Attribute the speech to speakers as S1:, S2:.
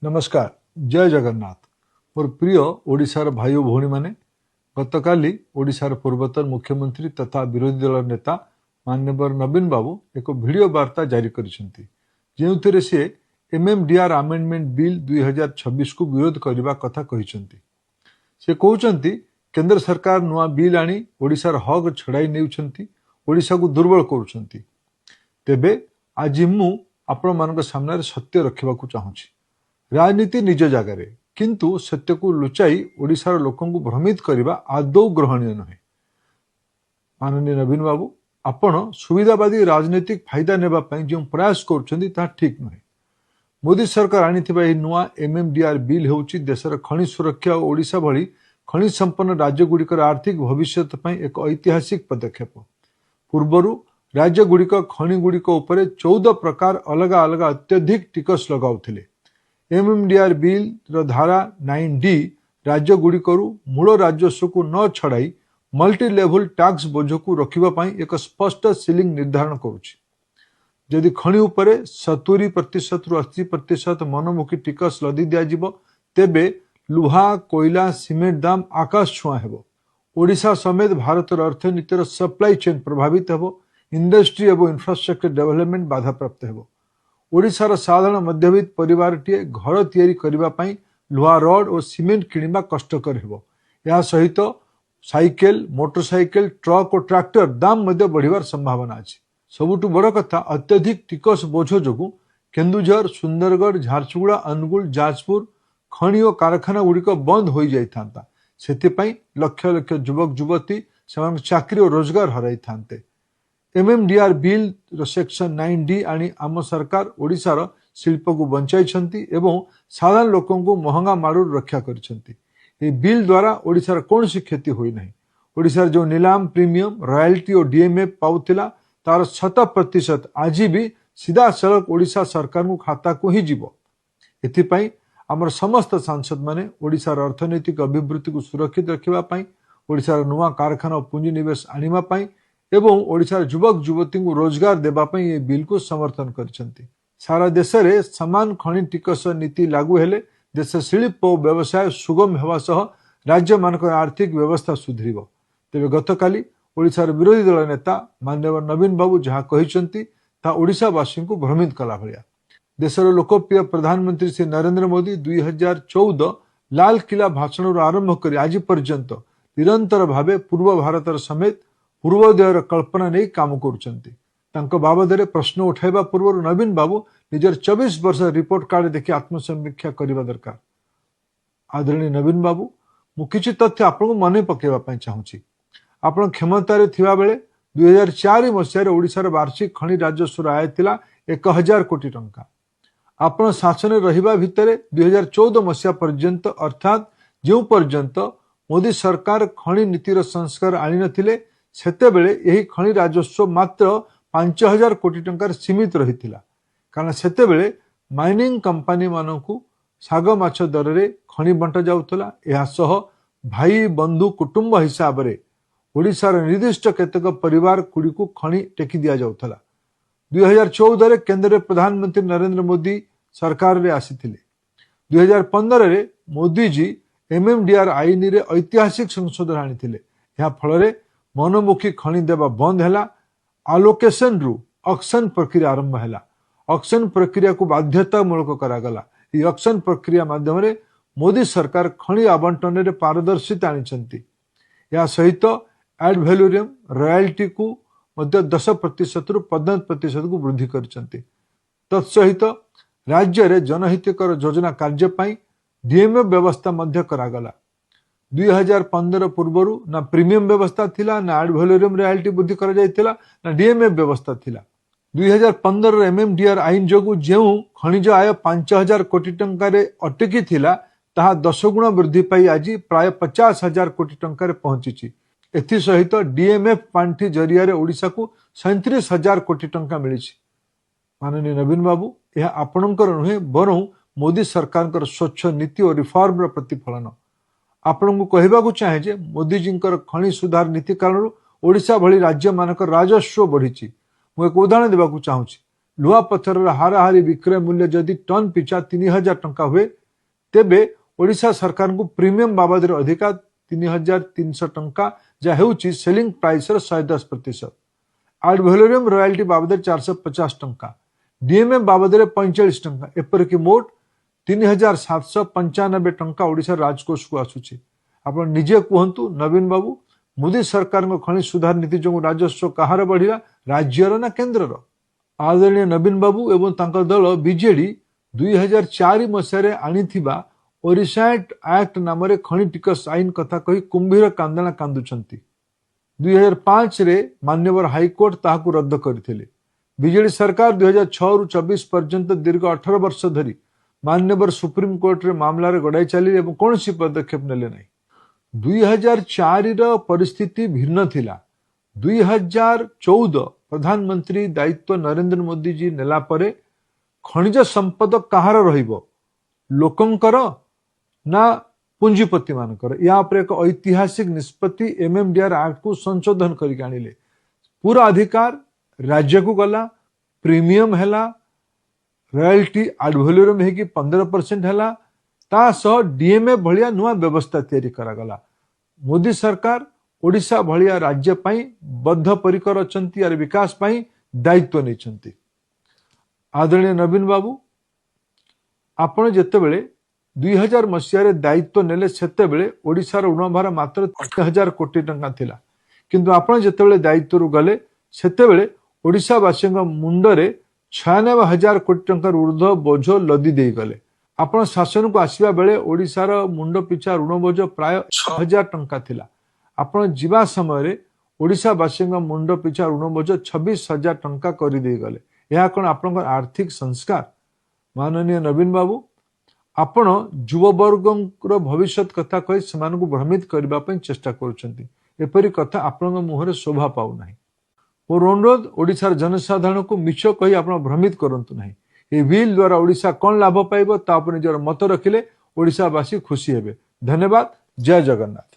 S1: नमस्कार जय जगन्नाथ मोर प्रिय ओडिशार भाई और भौणी माने गतकाली ओडिशार पूर्वतन मुख्यमंत्री तथा विरोधी दल नेता माननीय नवीन बाबू एक वीडियो वार्ता जारी करिसेंती जेउथिरे से एमएमडीआर अमेंडमेंट बिल 2026 को विरोध करने कथा कहिसेंती। से कहउचंती केंद्र सरकार नुआ बिल आनी ओडिशार हक छड़ाई नेउछंती, ओडिशा को दुर्बल करूछंती। तेबे आज मु आपण मानक सामने सत्य रखिबाकू चाहूची। राजनीति निज जगार किंतु सत्य को लुचाई ओडिशार लोकं को भ्रमित करने आदौ ग्रहणीय नुहे। माननीय नवीन बाबू आपण सुविधावादी राजनीतिक फायदा नेबापी जो प्रयास कर ठीक नुहे। मोदी सरकार आनी नुआ एमएमडीआर बिल होउची देशर खनि सुरक्षा और ओडिशा भली खनि संपन्न राज्यगुड़िकर आर्थिक भविष्य एक ऐतिहासिक पदक्षेप। पूर्वर राज्यगुड़िक खनिगुड़िक उपर 14 प्रकार अलग अलग अत्यधिक टिकस लगाउथिले। एमएमडीआर बिल धारा 9D राज्यगुड़िकरू मूल राजस्व को न छड़ाई मल्टी लेवल टैक्स बोझ को रखा एक स्पष्ट सीलिंग निर्धारण करुछि। जदि खनि उपरे 70% रु 80% मनमुखी टिकस लदी दिया तेबे लुहा कोयला सिमेंट दाम आकाश छुआ हेबो। ओडिशा समेत भारतर अर्थनीतिर सप्लाई चेन प्रभावित हेबो। इंडस्ट्री एवं इंफ्रास्ट्रक्चर डेवलपमेंट बाधा प्राप्त हेबो। ओडिशार साधारण मध्यवित्त परिवार टीए घर तैयारी करबा पई लुहा रड और सीमेंट किनिबा कष्टकर हेबो। या सहित साइकेल मोटरसाइकेल ट्रक और ट्रैक्टर दाम मध्य बढ़िवार संभावना अछि। सबुठु बड़ कथा अत्यधिक टिकस बोझ जोगु केन्दुझर सुंदरगढ़ झारसुगुड़ा अनुगुल जाजपुर खनि और कारखाना गुड़िक बंद हो जाता। सेथिपई लक्ष लक्ष युवक युवती से चाकरी और रोजगार हराई थांते। एमएमडीआर बिल सेक्शन 9D आनी आम सरकार ओडिशार शिल्प को बंचाई एवं साधारण लोकों को महंगा मारू रक्षा कर बिल द्वारा ओडिशार कौन सी क्षति हुई नहीं। ओडिशार जो नीलाम प्रीमियम रॉयल्टी और डीएमएफ पाउथिला तार 100% आज भी सीधा सड़क ओडिशा सरकार को खाता को ही जीव। एथिपाई आमर समस्त सांसद माने ओडिशार अर्थनैतिक अभिवृद्धि को सुरक्षित रखिबा ओडिशार नुआ कारखाना पुंजीनिवेश आनिबा पई एवं ओडिशार युवक युवती को रोजगार देबापई ये बिल को समर्थन करछंती। सारा देश में समान खनि टिकस नीति लागू हेले देश शिल्प और व्यवसाय सुगम हेबा सह राज्य मानक आर्थिक व्यवस्था सुधरिबो। तेबे गतकाली ओडिशार विरोधी दल नेता माननीय नवीन बाबू जहाँ कहिसंती ता ओडिशावासी को भ्रमित कला भलिया। देशर लोकप्रिय प्रधानमंत्री श्री नरेंद्र मोदी 2014 लाल किला भाषण आरंभ कर आज पर्यंत निरंतर भावे पूर्व भारतर समेत पूर्वोदयर कल्पना नहीं काम कर बाबद प्रश्न उठाइबा पूर्व नवीन बाबू निजर 24 वर्ष रिपोर्ट कार्ड देखि आत्मसमीक्षा करने दरकार। आदरणीय नवीन बाबू मु किछि तथ्य आपको मन पकेबा चाहूँगी। आपण क्षमतार थिबा बेले 2004 मसीह ओडिशार वार्षिक खनि राजस्व आय थिला 1000 कोटी टंका। आपण शासन रहिबा भितरे 2014 मसीहा पर्यंत अर्थात जो पर्यंत मोदी सरकार खनि नीतिर संस्कार आनी नथिले सेते बेले यही खनि राजस्व मात्र 5000 कोटी टंकार सीमित रही कारण सेते बेले माइनिंग कंपनी मानकू साग माछ दर रे खनि बंटा जाउथला। एहा सह भाई बंधु कुटुंब हिसाब रे ओडिशार निर्दिष्ट केतक परिवार गुड़ी को खनि टेकी दिया जाउथला। 2014 रे केंद्र प्रधानमंत्री नरेंद्र मोदी सरकार रे आसीथिले। 2015 रे मोदी जी एमएमडीआर आईन रे ऐतिहासिक संशोधन आनीथिले। या फल रे मनमुखी खनि देवा बंद हैला। आलोकेशन रु ऑक्शन प्रक्रिया आरंभ हैला। ऑक्शन प्रक्रिया को बाध्यतामूलक करागला। ये ऑक्शन प्रक्रिया माध्यम रे मोदी सरकार खनि आवंटन रे पारदर्शिता आनिछंती। या सहित एड वैल्यूरियम रॉयल्टी को मध्य 10% रु 15% को वृद्धि करछंती। तत्सहित राज्य रे जनहितकर योजना कार्य पाई डीएमएफ व्यवस्था मध्य करागला। 2015 पूर्व ना प्रीमियम व्यवस्था थिला ना एड वैल्यूरियम रॉयल्टी वृद्धि करा जायतिला ना डीएमएफ व्यवस्था थिला। 2015 एमएमडीआर आईन जोगु जेउ खनिज आय 5000 कोटी टंका रे अटकी थिला ताहा 10 गुण वृद्धि पाई आज प्राय 50,000 कोटी टंका रे पहुंची। एथि सहित डीएमएफ पांठी जरिया रे ओडिशा को 37,000 कोटी टंका मिली। माननीय नवीन बाबू यह आपणकर नुहे बरं मोदी सरकार स्वच्छ नीति और रिफॉर्म प्रतिफलन। आपण को कहबाकू चाहे जे मोदी जी खनि सुधार नीति कारण ओडिशा भली राज्य मानक राजस्व बढ़ी। मु एक उदाहरण देबाकू चाहूँगी। लुहा पत्थर हाराहारी विक्रय मूल्य जदि टन पिछा 3000 टंका हुए तेबे ओडिशा सरकार को प्रीमियम बाबद अधिका 3300 टंका जहाँ हेउची सेलिंग प्राइस 110%। एड वैलोरियम रॉयल्टी बाबद 450 टंका, डीएमए बाबद 45 टंका, एपरिक मोट 3795 टंका ओडिशा राजकोष को आसुची। आपण निजे कहतु नवीन बाबू, मोदी सरकार खनि सुधार नीति जो राजस्व कहार बढ़िला, राज्यर ना केन्द्रर? आदरणीय नवीन बाबू एवं तांकर दल बीजेडी 2004 मसीह आनिथिबा ओडिशा एक्ट नाम खनि टिकस आईन कथा कही कुंभीर कांदना कांदुचंती। 2005 रे मान्यवर हाईकोर्ट ताहाकु रद्द करथिले। बीजेडी सरकार 2006 रु 24 पर्यंत दीर्घ 18 वर्ष धरी मान्यवर सुप्रीम कोर्ट रे मामला रे गड़ाई चली एवं कौनसी पदक्षेप नेले नहीं। 2004 रो परिस्थिति भिन्न थिला। 2014 प्रधानमंत्री दायित्व नरेंद्र मोदी जी नेला परे खनिज संपद कहार रहिबो, लोकंकर ना पुंजीपति मानकर? या पर एक ऐतिहासिक निष्पत्ति एमएमडीआर एक्ट को संशोधन करके आनिले। पूरा अधिकार राज्य को गला, प्रीमियम हैला, रॉयल्टी एड वैलोरियम है कि 15% हैला, ता सह डीएमए भलिया नुआ व्यवस्था तैयारी करागला। मोदी सरकार ओडिशा भलिया राज्य पाई बद्ध परिकर अछंती और विकास पाई दायित्व नहीं। आदरणीय नवीन बाबू, आपण जेतेबेले 2000 मसीह दायित्व नेले सेतेबेले ओडिशार ऋणभार मात्र 3000 कोटी टंका थिला, किंतु आपण जेतेबेले दायित्व गले सेतेबेले ओडिशावासी मुंडरे 96,000 कोटी टंकार ऊर्ध्व बोझ लदी दे गले। आपण शासन को आसवा बेले ओडिशार मुंड पिछा ऋण बोझ प्राय 6,000 टंका थिला। आपण जीवा समय ओडिशावासी मुंड पिछा ऋण बोझ 26,000 टंका कर दे गले। यह कौन आपण आर्थिक संस्कार? माननीय नवीन बाबू, आपण युववर्ग भविष्य कथा कही से भ्रमित करने चेष्टा करुछंती। एपरी कथा आपण मुहरे शोभा पाऊ नाही। मोर अनुरोध, ओडिशार जनसाधारण को मिछ कही आपण भ्रमित करंतु नाही। ये बिल द्वारा ओडिशा कौन लाभ पाइबो ता निजर मत रखिले ओडिशावासी खुशी हेबे। धन्यवाद। जय जगन्नाथ।